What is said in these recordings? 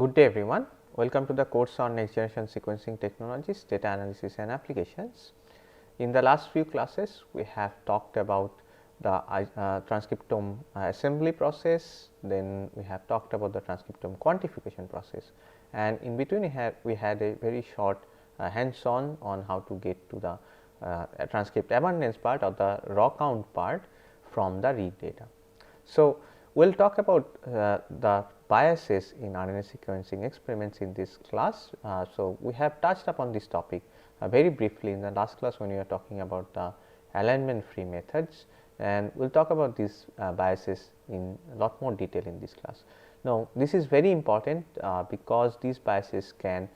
Good day everyone, welcome to the course on next generation sequencing technologies, data analysis and applications. In the last few classes we have talked about the transcriptome assembly process, then we have talked about the transcriptome quantification process, and in between we had a very short hands on how to get to the transcript abundance part or the raw count part from the read data. So, we will talk about the biases in RNA sequencing experiments in this class. So, we have touched upon this topic very briefly in the last class when we were talking about the alignment free methods, and we will talk about these biases in a lot more detail in this class. Now, this is very important because these biases can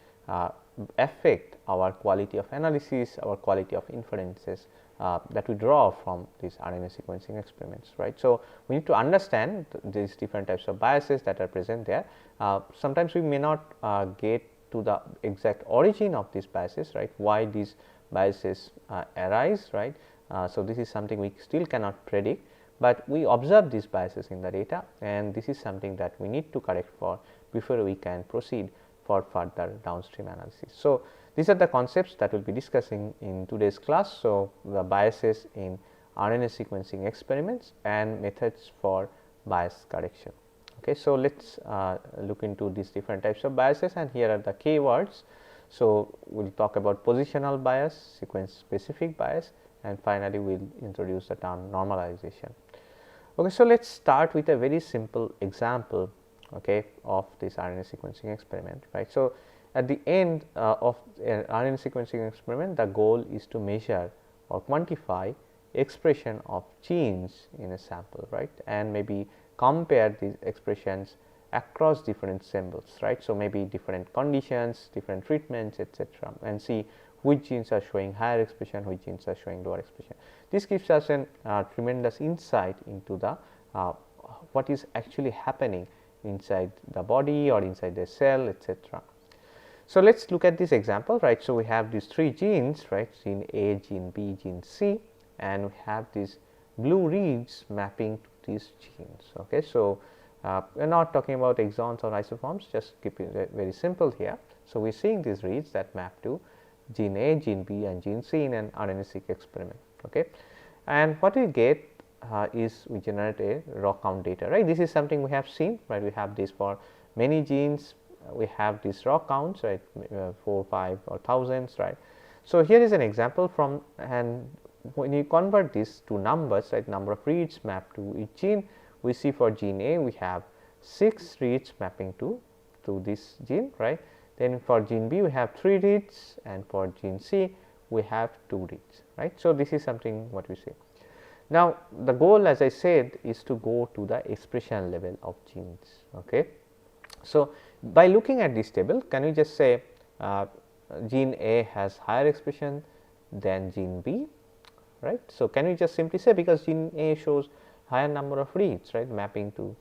affect our quality of analysis, our quality of inferences that we draw from these RNA sequencing experiments, right. So, we need to understand these different types of biases that are present there. Sometimes we may not get to the exact origin of these biases, right, why these biases arise, right. So, this is something we still cannot predict, but we observe these biases in the data, and this is something that we need to correct for before we can proceed for further downstream analysis. So, these are the concepts that we will be discussing in today's class. So, the biases in RNA sequencing experiments and methods for bias correction. Okay. So, let us look into these different types of biases, and here are the keywords. So, we will talk about positional bias, sequence specific bias, and finally, we will introduce the term normalization. Okay. So, let us start with a very simple example, okay, of this RNA sequencing experiment, right. So, at the end of RNA sequencing experiment, the goal is to measure or quantify expression of genes in a sample, right, and maybe compare these expressions across different samples, right. So, maybe different conditions, different treatments, etc., and see which genes are showing higher expression, which genes are showing lower expression. This gives us a tremendous insight into the what is actually happening inside the body or inside the cell, etc. So, let us look at this example, right. So, we have these three genes, right, gene A, gene B, gene C, and we have these blue reads mapping to these genes. Okay. So, we are not talking about exons or isoforms, just keep it very simple here. So, we are seeing these reads that map to gene A, gene B and gene C in an RNA-seq experiment. Okay. And what we get is we generate a raw count data, right. This is something we have seen, right. We have this for many genes, we have these raw counts, right, 4, 5 or thousands, right. So, here is an example from, and when you convert this to numbers, right, number of reads mapped to each gene, we see for gene A we have 6 reads mapping to this gene, right. Then for gene B we have 3 reads, and for gene C we have 2 reads, right. So, this is something what we see. Now, the goal, as I said, is to go to the expression level of genes. Okay. So, by looking at this table, can we just say gene A has higher expression than gene B, right. So, can we just simply say because gene A shows higher number of reads, right, mapping to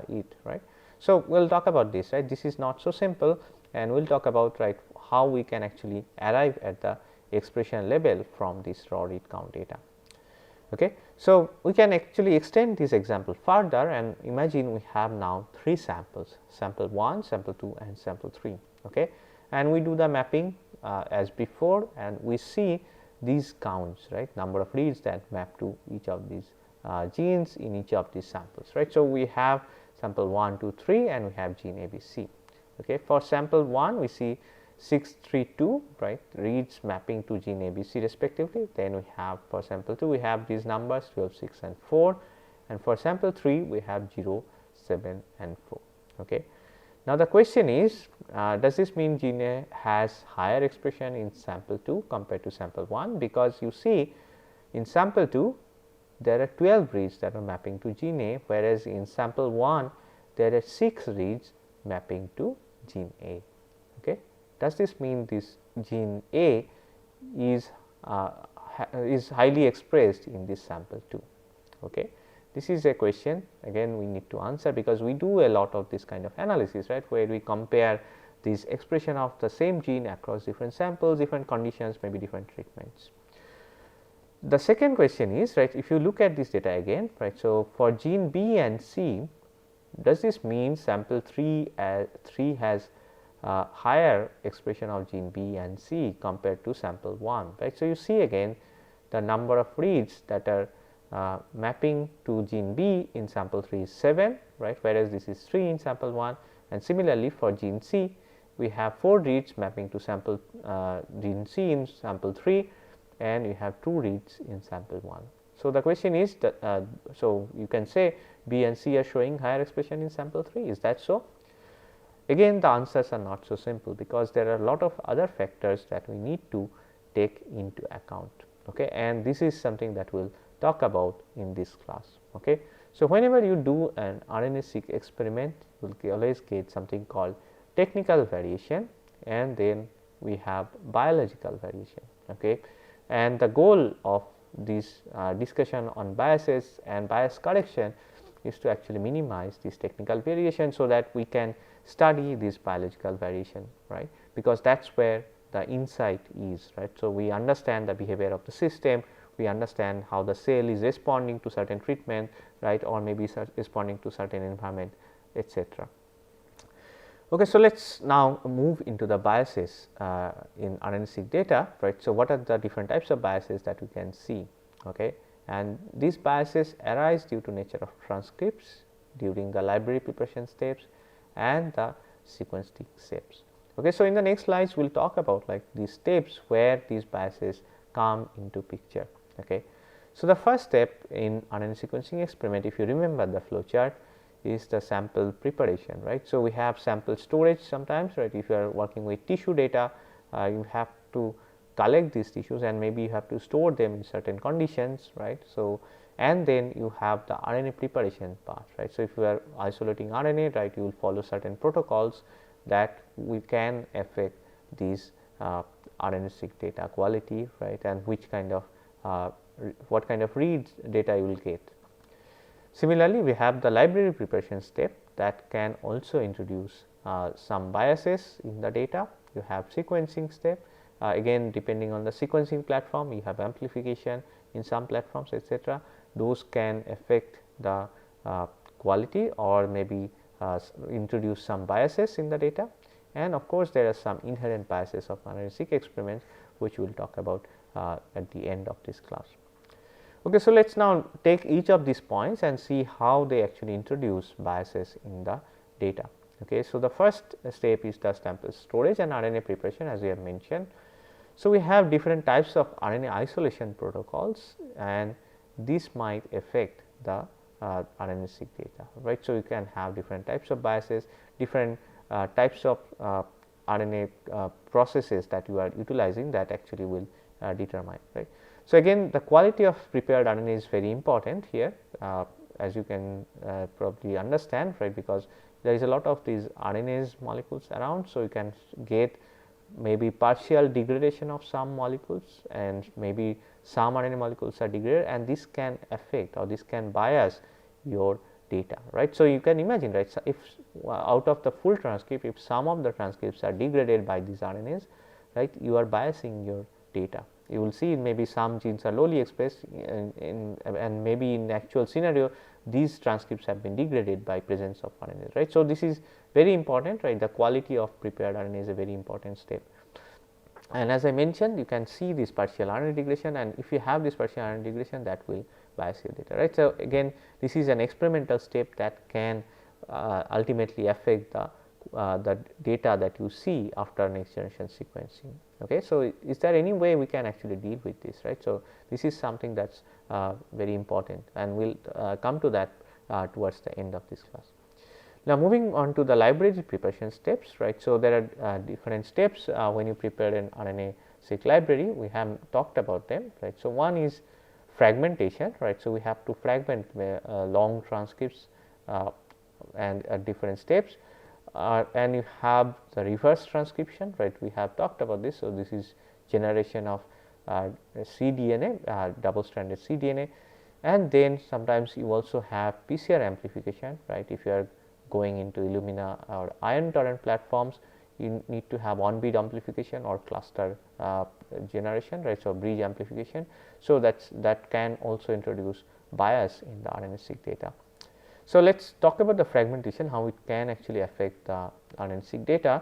it, right. So, we will talk about this, right. This is not so simple, and we will talk about, right, how we can actually arrive at the expression level from this raw read count data. Okay. So, we can actually extend this example further and imagine we have now 3 samples, sample 1, sample 2 and sample 3, okay. And we do the mapping as before, and we see these counts, right, number of reads that map to each of these genes in each of these samples, right. So, we have sample 1, 2, 3 and we have gene A, B, C. Okay. For sample 1 we see 6, 3, 2, right, reads mapping to gene A, B, C respectively. Then we have for sample 2 we have these numbers 12, 6 and 4, and for sample 3 we have 0, 7 and 4. Okay. Now, the question is does this mean gene A has higher expression in sample 2 compared to sample 1, because you see in sample 2 there are 12 reads that are mapping to gene A, whereas in sample 1 there are 6 reads mapping to gene A. Okay. Does this mean this gene A is highly expressed in this sample 2? Okay. This is a question again we need to answer, because we do a lot of this kind of analysis, right, where we compare this expression of the same gene across different samples, different conditions, maybe different treatments. The second question is, right, if you look at this data again, right. So, for gene B and C does this mean sample 3 has higher expression of gene B and C compared to sample 1, right. So, you see again the number of reads that are mapping to gene B in sample 3 is 7, right, whereas this is 3 in sample 1, and similarly for gene C we have 4 reads mapping to sample gene C in sample 3, and you have 2 reads in sample 1. So, the question is that so you can say B and C are showing higher expression in sample 3, is that so? Again, the answers are not so simple, because there are a lot of other factors that we need to take into account, okay, and this is something that we will talk about in this class. Okay. So, whenever you do an RNA-seq experiment, you will always get something called technical variation, and then we have biological variation. Okay. And the goal of this discussion on biases and bias correction is to actually minimize this technical variation, so that we can study this biological variation, right, because that is where the insight is, right. So, we understand the behavior of the system, we understand how the cell is responding to certain treatment, right, or maybe responding to certain environment, etc. Okay, so, let us now move into the biases in RNA-seq data, right. So, what are the different types of biases that we can see, okay, and these biases arise due to nature of transcripts during the library preparation steps and the sequencing steps. Okay, so, in the next slides we will talk about like these steps where these biases come into picture. Okay. So, the first step in RNA sequencing experiment, if you remember the flow chart, is the sample preparation, right. So, we have sample storage sometimes, right. If you are working with tissue data, you have to collect these tissues and maybe you have to store them in certain conditions, right. So, and then you have the RNA preparation part, right. So, if you are isolating RNA, right, you will follow certain protocols that we can affect these RNA-seq data quality, right, and which kind of what kind of reads data you will get. Similarly, we have the library preparation step that can also introduce some biases in the data. You have sequencing step, again depending on the sequencing platform, you have amplification in some platforms, etc. Those can affect the quality or maybe introduce some biases in the data, and of course, there are some inherent biases of RNA-seq experiments, which we will talk about at the end of this class. Okay, so, let us now take each of these points and see how they actually introduce biases in the data. Okay, so, the first step is the sample storage and RNA preparation, as we have mentioned. So, we have different types of RNA isolation protocols, and this might affect the RNA-seq data, right. So, you can have different types of biases, different types of RNA processes that you are utilizing that actually will determine, right. So, again the quality of prepared RNA is very important here, as you can probably understand, right, because there is a lot of these RNase molecules around. So, you can get maybe partial degradation of some molecules, and maybe some RNA molecules are degraded, and this can affect or this can bias your data, right. So, you can imagine, right, so if out of the full transcript, if some of the transcripts are degraded by these RNAs, right, you are biasing your data. You will see maybe some genes are lowly expressed and maybe in the actual scenario these transcripts have been degraded by presence of RNAs, right. So, this is very important, right. The quality of prepared RNA is a very important step, and as I mentioned, you can see this partial RNA degradation, and if you have this partial RNA degradation, that will bias your data, right. So, again this is an experimental step that can ultimately affect the data that you see after next generation sequencing. Okay. So, is there any way we can actually deal with this, right. So, this is something that is very important, and we will come to that towards the end of this class. Now, moving on to the library preparation steps, right. So, there are different steps when you prepare an RNA-seq library. We have talked about them, right. So, one is fragmentation, right. So, we have to fragment long transcripts and at different steps, and you have the reverse transcription, right. We have talked about this. So, this is generation of cDNA, double stranded cDNA, and then sometimes you also have PCR amplification, right. If you are going into Illumina or ion tolerant platforms, you need to have on bead amplification or cluster generation, right. So, bridge amplification. So, that can also introduce bias in the RNA-seq data. So, let us talk about the fragmentation, how it can actually affect the RNA-seq data.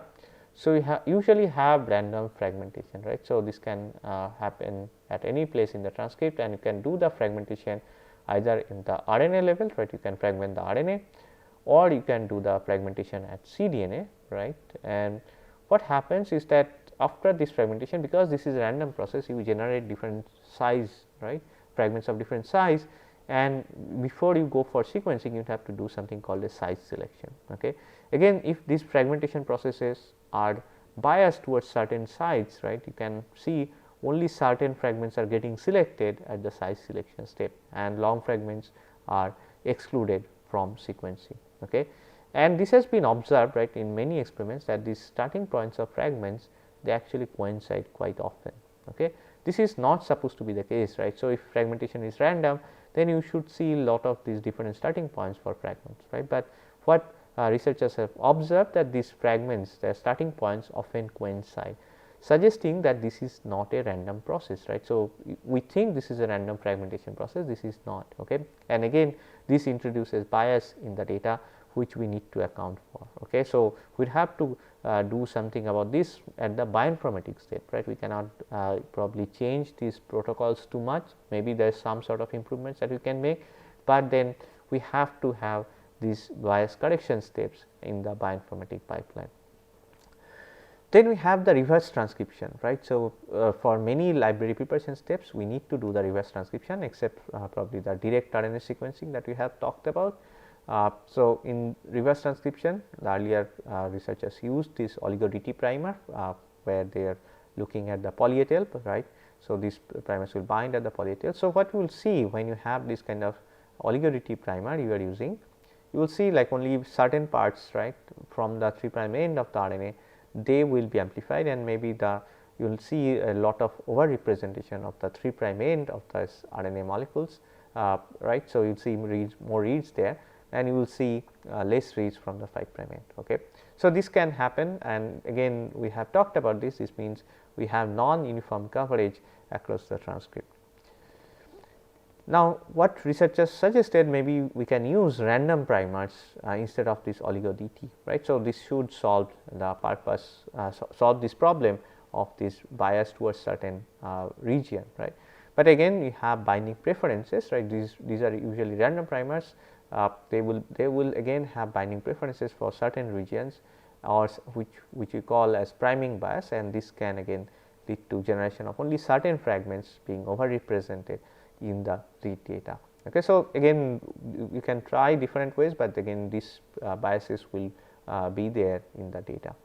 So, we usually have random fragmentation, right. So, this can happen at any place in the transcript, and you can do the fragmentation either in the RNA level, right. You can fragment the RNA, or you can do the fragmentation at cDNA, right. And what happens is that after this fragmentation, because this is a random process, you generate different size, right, fragments of different size, and before you go for sequencing, you have to do something called a size selection. Okay. Again, if these fragmentation processes are biased towards certain sites, right, you can see only certain fragments are getting selected at the size selection step, and long fragments are excluded from sequencing. Okay. And this has been observed, right, in many experiments, that these starting points of fragments, they actually coincide quite often. Okay. This is not supposed to be the case, right. So, if fragmentation is random, then you should see a lot of these different starting points for fragments, right. But what researchers have observed, that these fragments, their starting points often coincide, suggesting that this is not a random process, right. So, we think this is a random fragmentation process, this is not. Okay. And again, this introduces bias in the data, which we need to account for. Okay. So, we will have to do something about this at the bioinformatics step, right. We cannot probably change these protocols too much, maybe there is some sort of improvements that we can make, but then we have to have these bias correction steps in the bioinformatic pipeline. Then we have the reverse transcription, right. So, for many library preparation steps, we need to do the reverse transcription, except probably the direct RNA sequencing that we have talked about. So, in reverse transcription, the earlier researchers used this oligo-DT primer, where they are looking at the poly A tail, right. So, these primers will bind at the poly A tail. So, what we will see when you have this kind of oligo-DT primer you are using, you will see like only certain parts, right, from the 3' end of the RNA, they will be amplified, and maybe the you will see a lot of over representation of the 3' end of the RNA molecules, right. So, you will see more reads there, and you will see less reads from the 5' end. Okay. So, this can happen, and again we have talked about this. This means we have non-uniform coverage across the transcript. Now, what researchers suggested, maybe we can use random primers instead of this oligo-DT, right. So, this should solve the purpose, solve this problem of this bias towards certain region, right. But again, we have binding preferences, right. These are usually random primers. They will again have binding preferences for certain regions, or which we call as priming bias, and this can again lead to generation of only certain fragments being overrepresented in the read data. Okay. So, again you can try different ways, but again these biases will be there in the data.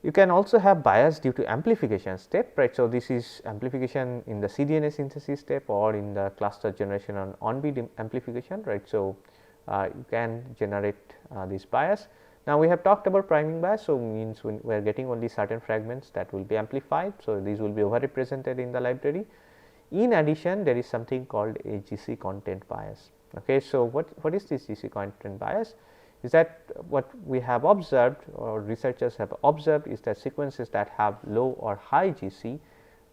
You can also have bias due to amplification step, right. So, this is amplification in the cDNA synthesis step or in the cluster generation on on-beat amplification, right. So, you can generate this bias. Now, we have talked about priming bias. So, means when we are getting only certain fragments that will be amplified. So, these will be overrepresented in the library. In addition, there is something called a GC content bias. Okay. So, what is this GC content bias? Is that what we have observed, or researchers have observed, is that sequences that have low or high GC,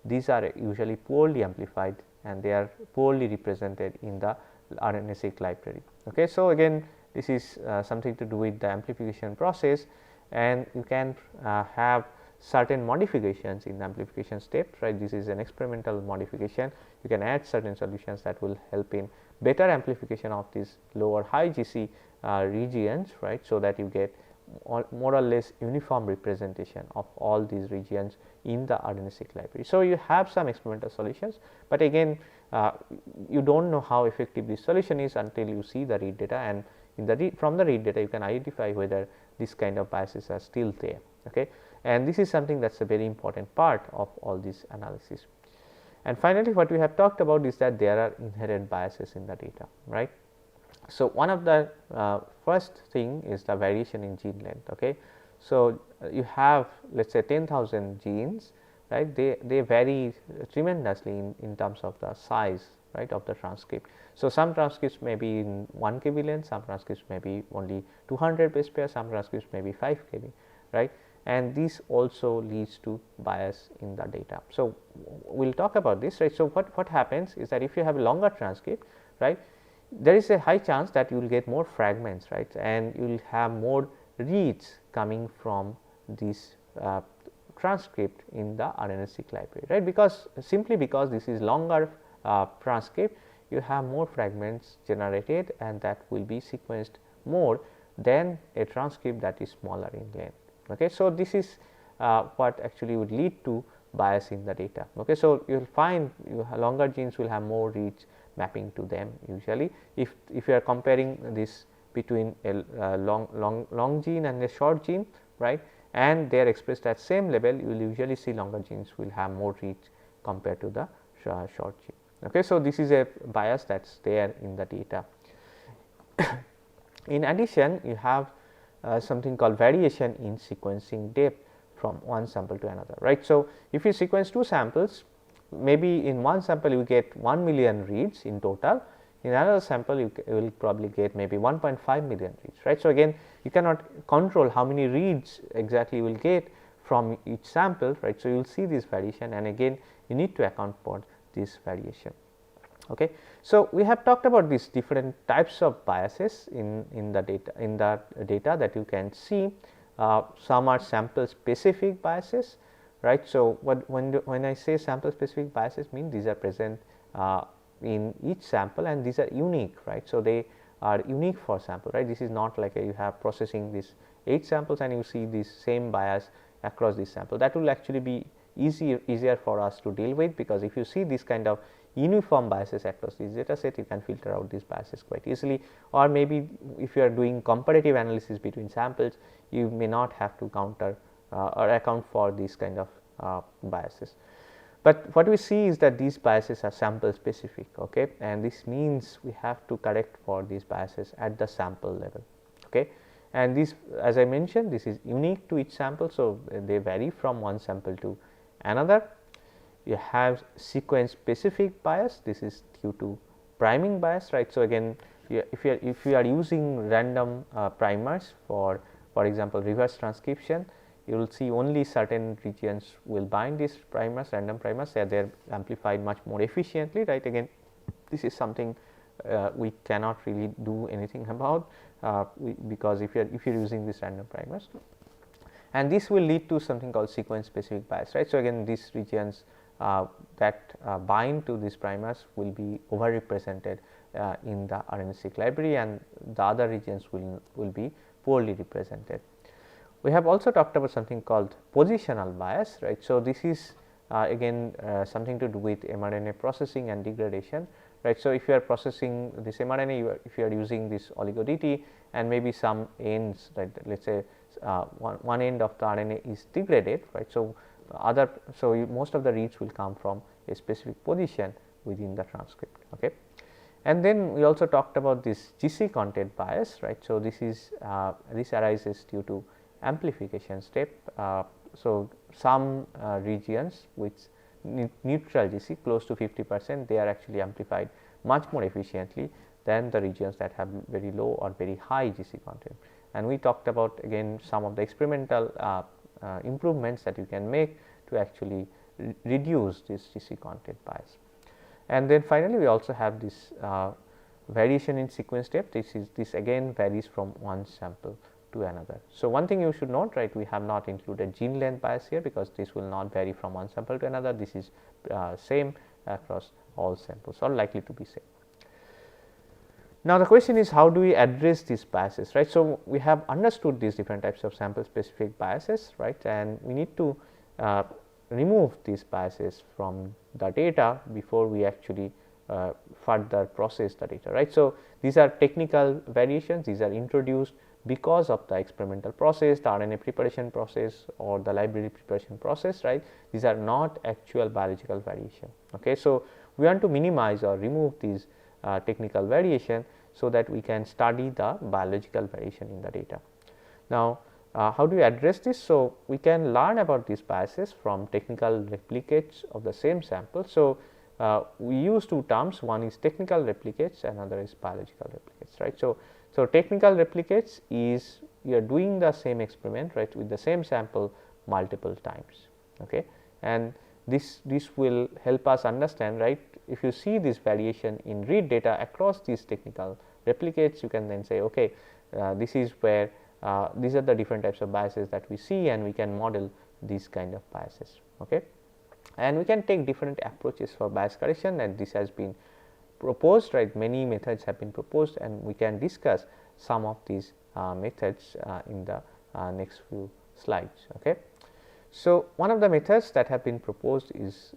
these are usually poorly amplified, and they are poorly represented in the RNA-seq library. Okay. So, again this is something to do with the amplification process, and you can have certain modifications in the amplification step, right. This is an experimental modification. You can add certain solutions that will help in better amplification of these low or high GC regions, right. So, that you get more or less uniform representation of all these regions in the RNA-seq library. So, you have some experimental solutions, but again you do not know how effective this solution is until you see the read data, and in the from the read data you can identify whether this kind of biases are still there. Okay. And this is something that is a very important part of all this analysis. And finally, what we have talked about is that there are inherent biases in the data, right. So, one of the first thing is the variation in gene length. Okay. So, you have let us say 10,000 genes, right. They vary tremendously in terms of the size, right, of the transcript. So, some transcripts may be in 1 kb length, some transcripts may be only 200 base pairs, some transcripts may be 5 kb, right, and this also leads to bias in the data. So, we will talk about this, right. So, what happens is that if you have a longer transcript, right, there is a high chance that you will get more fragments, right, and you will have more reads coming from this transcript in the RNA-seq library, right, because simply because this is longer transcript, you have more fragments generated and that will be sequenced more than a transcript that is smaller in length. Okay. So, this is what actually would lead to bias in the data. Okay. So, you will find longer genes will have more reads mapping to them usually. If you are comparing this between a long gene and a short gene, right, and they are expressed at same level, you will usually see longer genes will have more reads compared to the short gene. Okay. So, this is a bias that is there in the data. In addition, you have something called variation in sequencing depth from one sample to another, right. So, if you sequence two samples, maybe in one sample you get 1,000,000 reads in total, in another sample you will probably get maybe 1.5 million reads, right. So, again you cannot control how many reads exactly you will get from each sample, right. So, you will see this variation, and again you need to account for this variation. Okay. So, we have talked about these different types of biases in the data that you can see. Some are sample specific biases, right. So, when I say sample specific biases mean these are present in each sample and these are unique, right. So, they are unique for sample, right. This is not like you have processing these 8 samples and you see this same bias across this sample. That will actually be easier for us to deal with, because if you see this kind of uniform biases across this data set, you can filter out these biases quite easily, or maybe if you are doing comparative analysis between samples, you may not have to counter or account for these kind of biases. But what we see is that these biases are sample specific, okay, and this means we have to correct for these biases at the sample level. Okay. And this, as I mentioned, this is unique to each sample. So, they vary from one sample to another. You have sequence specific bias, this is due to priming bias, right. So, again if you are using random primers for example reverse transcription, you will see only certain regions will bind these primers, random primers, they are amplified much more efficiently, right. Again this is something we cannot really do anything about because if you are using these random primers, and this will lead to something called sequence specific bias, right. So, again these regions that bind to these primers will be overrepresented in the RNA-seq library, and the other regions will be poorly represented. We have also talked about something called positional bias, right. So, this is again something to do with mRNA processing and degradation, right. So, if you are processing this mRNA, if you are using this oligo DT and maybe some ends, right, let us say one end of the RNA is degraded, right. So, most of the reads will come from a specific position within the transcript. Okay. And then we also talked about this GC content bias, right. So, this arises due to amplification step. So, some regions which neutral GC close to 50%, they are actually amplified much more efficiently than the regions that have very low or very high GC content. And we talked about again some of the experimental improvements that you can make to actually reduce this GC content bias. And then finally, we also have this variation in sequence depth. This again varies from one sample to another. So, one thing you should note, right, we have not included gene length bias here, because this will not vary from one sample to another. This is same across all samples, or likely to be same. Now, the question is, how do we address these biases, right. So, we have understood these different types of sample specific biases, right, and we need to remove these biases from the data before we actually further process the data, right. So, these are technical variations, these are introduced because of the experimental process, the RNA preparation process or the library preparation process, right. These are not actual biological variation. Okay. So, we want to minimize or remove these technical variation, so that we can study the biological variation in the data. Now, how do we address this? So, we can learn about these biases from technical replicates of the same sample. So, we use two terms, one is technical replicates, another is biological replicates, right. So, technical replicates is you are doing the same experiment, right, with the same sample multiple times, okay, and this will help us understand, right. If you see this variation in read data across these technical replicates, you can then say, okay, this is where these are the different types of biases that we see, and we can model these kind of biases. Okay. And we can take different approaches for bias correction, and this has been proposed, right. Many methods have been proposed, and we can discuss some of these methods in the next few slides. Okay. So, one of the methods that have been proposed is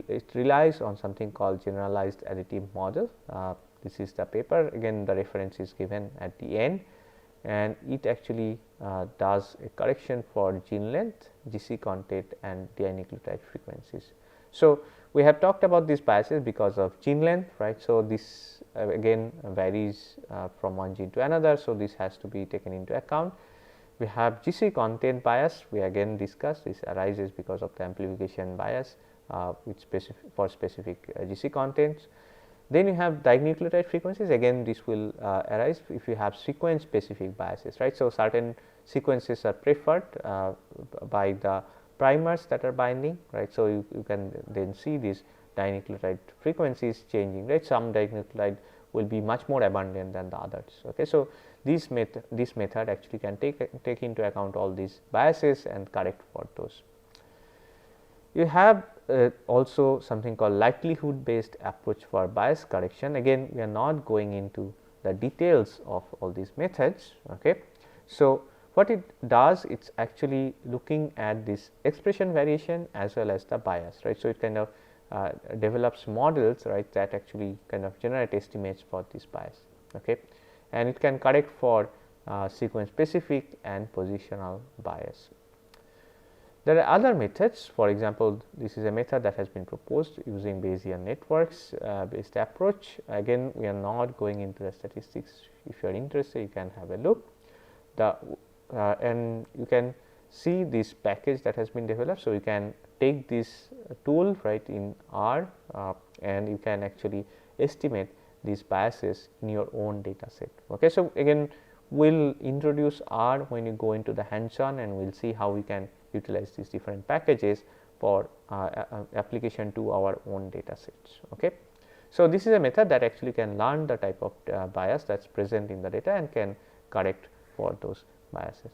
it relies on something called generalized additive model. This is the paper, again the reference is given at the end, and it actually does a correction for gene length, GC content and dinucleotide frequencies. So, we have talked about these biases because of gene length, right. So, this again varies from one gene to another. So, this has to be taken into account. We have GC content bias, we again discussed, this arises because of the amplification bias with specific GC contents. Then you have dinucleotide frequencies, again this will arise if you have sequence specific biases, right. So, certain sequences are preferred by the primers that are binding, right. So, you can then see these dinucleotide frequencies changing, right. Some dinucleotide will be much more abundant than the others. Okay. So, this method actually can take into account all these biases and correct for those. You have also something called likelihood based approach for bias correction. Again, we are not going into the details of all these methods. Okay. So, what it does, it is actually looking at this expression variation as well as the bias, right. So, it kind of develops models, right, that actually kind of generate estimates for this bias. Okay. And it can correct for sequence specific and positional bias. There are other methods, for example, this is a method that has been proposed using Bayesian networks based approach. Again, we are not going into the statistics. If you are interested, you can have a look. And you can see this package that has been developed. So, you can take this tool, right, in R and you can actually estimate these biases in your own data set. Okay. So, again we will introduce R when you go into the hands on, and we will see how we can utilize these different packages for application to our own data sets. Okay. So, this is a method that actually can learn the type of bias that is present in the data and can correct for those biases.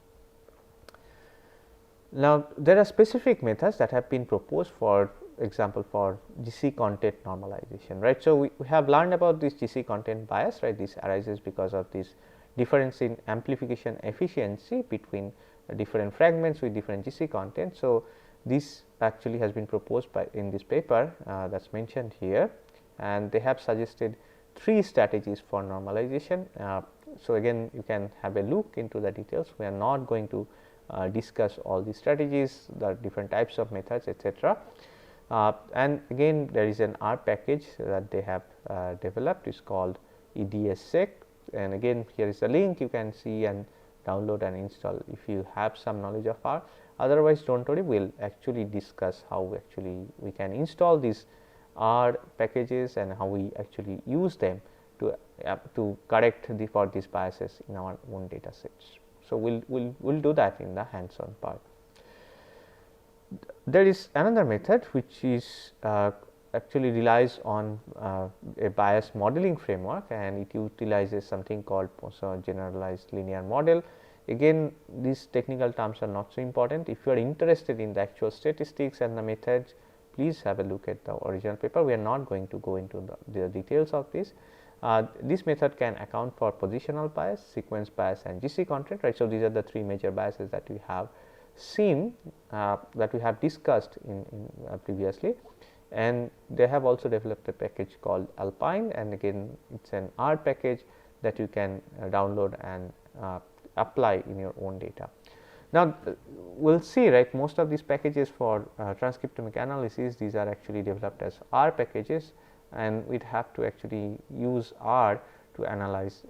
Now, there are specific methods that have been proposed, for example, for GC content normalization, right. So, we have learned about this GC content bias, right. This arises because of this difference in amplification efficiency between different fragments with different GC content. So, this actually has been proposed by in this paper that is mentioned here, and they have suggested 3 strategies for normalization. So, again you can have a look into the details. We are not going to discuss all the strategies, the different types of methods, etc. And again there is an R package that they have developed, is called EDS-seq, and again here is the link, you can see and download and install if you have some knowledge of R. Otherwise, do not worry, we will actually discuss how we can install these R packages and how we actually use them to correct for these biases in our own data sets. So, we will do that in the hands on part. There is another method which is actually relies on a bias modeling framework, and it utilizes something called generalized linear model. Again, these technical terms are not so important. If you are interested in the actual statistics and the methods, please have a look at the original paper. We are not going to go into the details of this. This method can account for positional bias, sequence bias and GC content, right. So, these are the 3 major biases that we have seen, that we have discussed in previously, and they have also developed a package called Alpine, and again it is an R package that you can download and apply in your own data. Now, we will see, right, most of these packages for transcriptomic analysis, these are actually developed as R packages, and we have to actually use R to analyze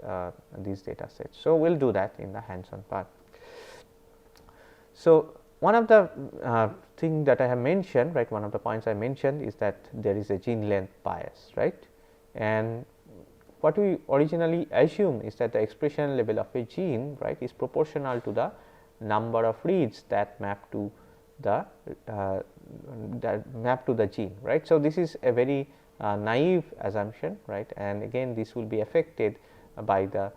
these data sets. So, we will do that in the hands on part. So, one of the thing that I have mentioned, right, one of the points I mentioned is that there is a gene length bias, right, and what we originally assume is that the expression level of a gene, right, is proportional to the number of reads that map to the that map to the gene, right. So, this is a very naive assumption, right, and again this will be affected by the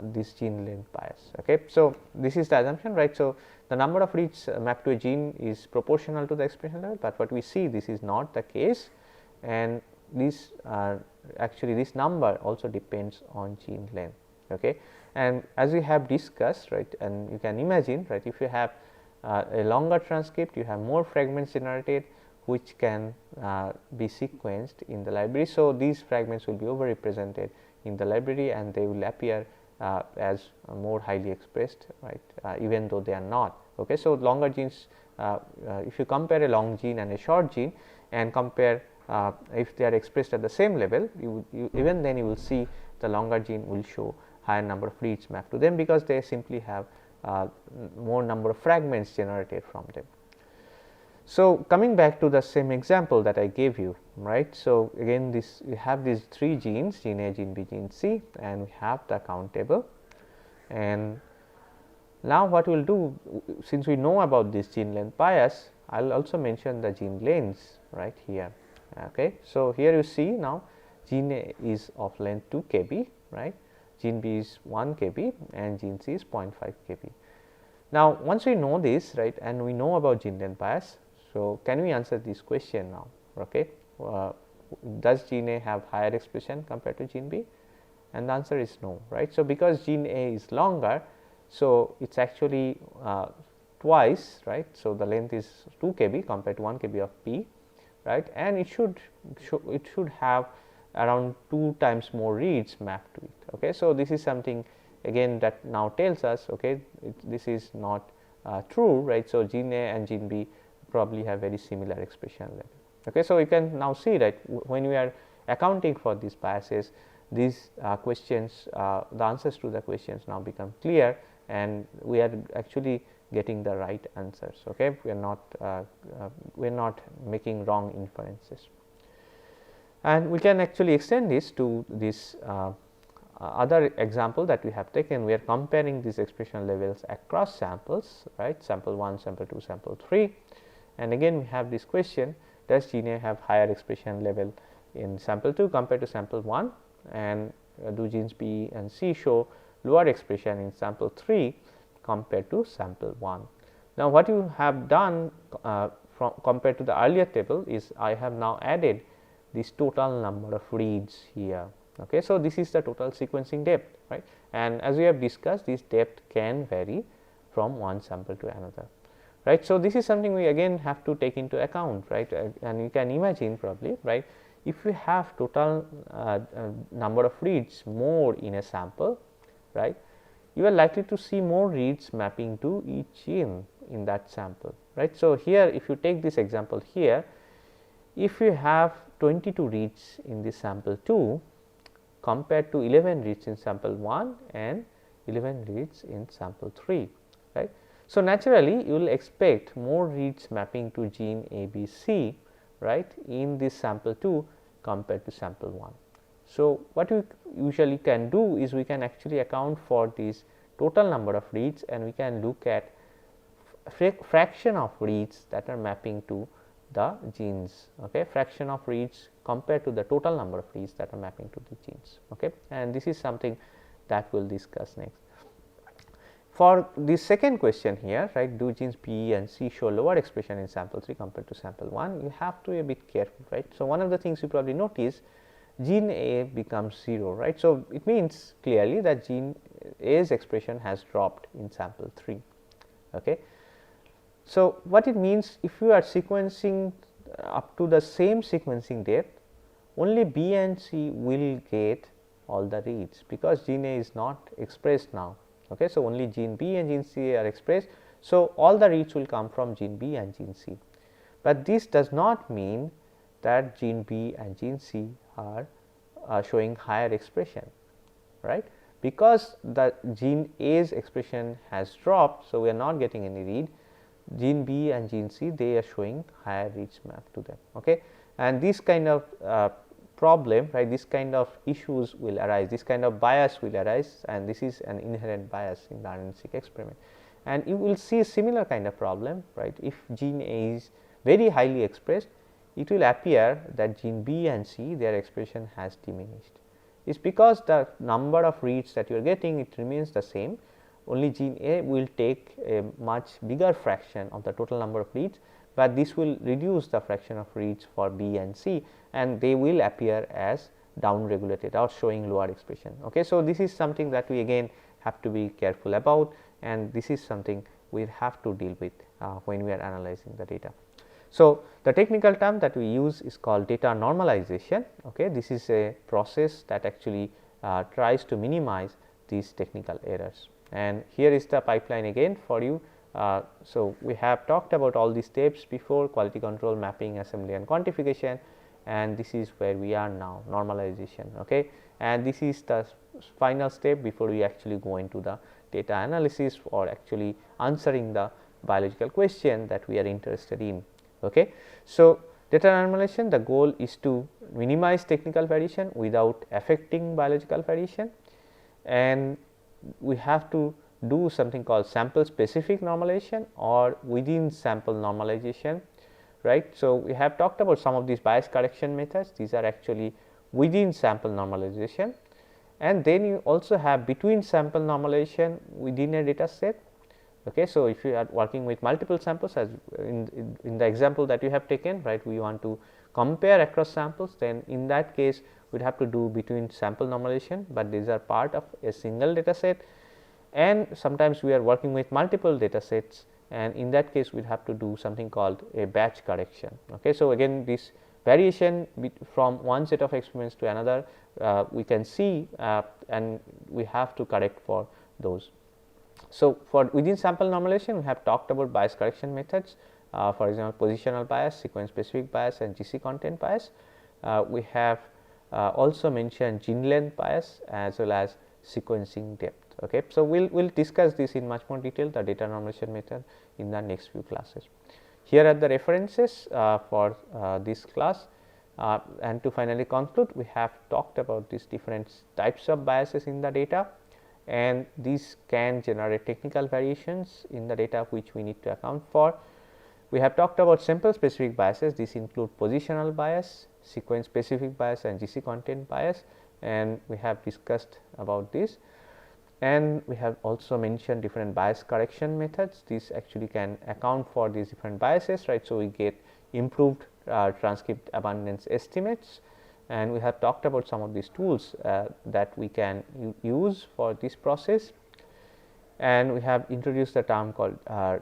this gene length bias. Okay. So, this is the assumption, right. So, the number of reads mapped to a gene is proportional to the expression level, but what we see this is not the case, and this actually this number also depends on gene length. Okay. And as we have discussed, right, and you can imagine, right, if you have a longer transcript, you have more fragments generated which can be sequenced in the library. So, these fragments will be over represented in the library and they will appear as more highly expressed, right, even though they are not. Okay. So, longer genes, if you compare a long gene and a short gene and compare if they are expressed at the same level, even then you will see the longer gene will show higher number of reads mapped to them, because they simply have more number of fragments generated from them. So, coming back to the same example that I gave you, right. So, again this we have these 3 genes, gene A, gene B, gene C, and we have the count table. And now what we will do, since we know about this gene length bias, I will also mention the gene lengths right here. Okay. So, here you see now gene A is of length 2 kb, right, gene B is 1 kb and gene C is 0.5 kb. Now, once we know this, right, and we know about gene length bias, so can we answer this question now? Okay. Does gene A have higher expression compared to gene B? And the answer is no, right. So, because gene A is longer, so it is actually twice, right. So, the length is 2 kb compared to 1 kb of B, right, and it should have around 2 times more reads mapped to it. Okay. So, this is something again that now tells us, okay, this is not true, right. So, gene A and gene B probably have very similar expression level. Okay. So, you can now see that when we are accounting for these biases, these questions, the answers to the questions now become clear, and we are actually getting the right answers. Okay. We are not making wrong inferences. And we can actually extend this to this other example that we have taken. We are comparing these expression levels across samples, right, sample 1, sample 2, sample 3, and again we have this question, does gene A have higher expression level in sample 2 compared to sample 1, and do genes B and C show lower expression in sample 3 compared to sample 1. Now, what you have done from compared to the earlier table is I have now added this total number of reads here. Okay. So, this is the total sequencing depth, right, and as we have discussed, this depth can vary from one sample to another, right. So, this is something we again have to take into account, right, and you can imagine probably, right, if we have total number of reads more in a sample, right, you are likely to see more reads mapping to each gene in that sample, right. So, here if you take this example here, if you have 22 reads in this sample 2 compared to 11 reads in sample 1 and 11 reads in sample 3, right. So, naturally you will expect more reads mapping to gene A, B, C, right, in this sample 2 compared to sample 1. So, what we usually can do is we can actually account for this total number of reads, and we can look at fraction of reads that are mapping to the genes, okay, fraction of reads compared to the total number of reads that are mapping to the genes. Okay. And this is something that we will discuss next. For the second question here, right, do genes B and C show lower expression in sample 3 compared to sample 1, you have to be a bit careful, right. So, one of the things you probably notice, gene A becomes 0, right. So, it means clearly that gene A's expression has dropped in sample 3. Okay. So, what it means, if you are sequencing up to the same sequencing depth, only B and C will get all the reads, because gene A is not expressed now. Okay. So, only gene B and gene C are expressed. So, all the reads will come from gene B and gene C, but this does not mean that gene B and gene C are showing higher expression, right, because the gene A's expression has dropped. So, we are not getting any read. Gene B and gene C, they are showing higher reads mapped to them. Okay. And this kind of problem, right, this kind of issues will arise, this kind of bias will arise, and this is an inherent bias in the RNA-seq experiment. And you will see a similar kind of problem, right, if gene A is very highly expressed, it will appear that gene B and C, their expression has diminished. It is because the number of reads that you are getting, it remains the same, only gene A will take a much bigger fraction of the total number of reads, but this will reduce the fraction of reads for B and C, and they will appear as down regulated or showing lower expression. Okay. So, this is something that we again have to be careful about, and this is something we have to deal with when we are analyzing the data. So, the technical term that we use is called data normalization. Okay. This is a process that actually tries to minimize these technical errors, and here is the pipeline again for you. So, we have talked about all these steps before: quality control, mapping, assembly and quantification, and this is where we are now, normalization. Okay. And this is the final step before we actually go into the data analysis or actually answering the biological question that we are interested in. Okay. So, data normalization, the goal is to minimize technical variation without affecting biological variation, and we have to do something called sample specific normalization or within sample normalization, right. So, we have talked about some of these bias correction methods. These are actually within sample normalization, and then you also have between sample normalization within a data set. Okay. So, if you are working with multiple samples, as in the example that you have taken, right, we want to compare across samples, then in that case we would have to do between sample normalization, but these are part of a single data set, and sometimes we are working with multiple data sets, and in that case we would have to do something called a batch correction. Okay. So, again this variation from one set of experiments to another we can see, and we have to correct for those. So, for within sample normalization we have talked about bias correction methods, for example, positional bias, sequence specific bias and GC content bias. We have also mentioned gene length bias as well as sequencing depth. Okay. So, we will discuss this in much more detail, the data normalization method, in the next few classes. Here are the references for this class, and to finally conclude, we have talked about these different types of biases in the data, and these can generate technical variations in the data which we need to account for. We have talked about sample specific biases. These include positional bias, sequence specific bias and GC content bias, and we have discussed about this. And we have also mentioned different bias correction methods. These actually can account for these different biases, right. So, we get improved transcript abundance estimates, and we have talked about some of these tools that we can use for this process, and we have introduced the term called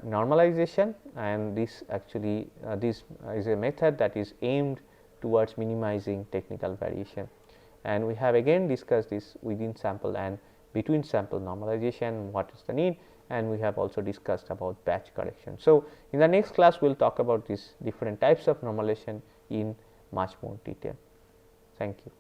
normalization, and this actually this is a method that is aimed towards minimizing technical variation, and we have again discussed this within sample and between sample normalization, what is the need, and we have also discussed about batch correction. So, in the next class we will talk about these different types of normalization in much more detail. Thank you.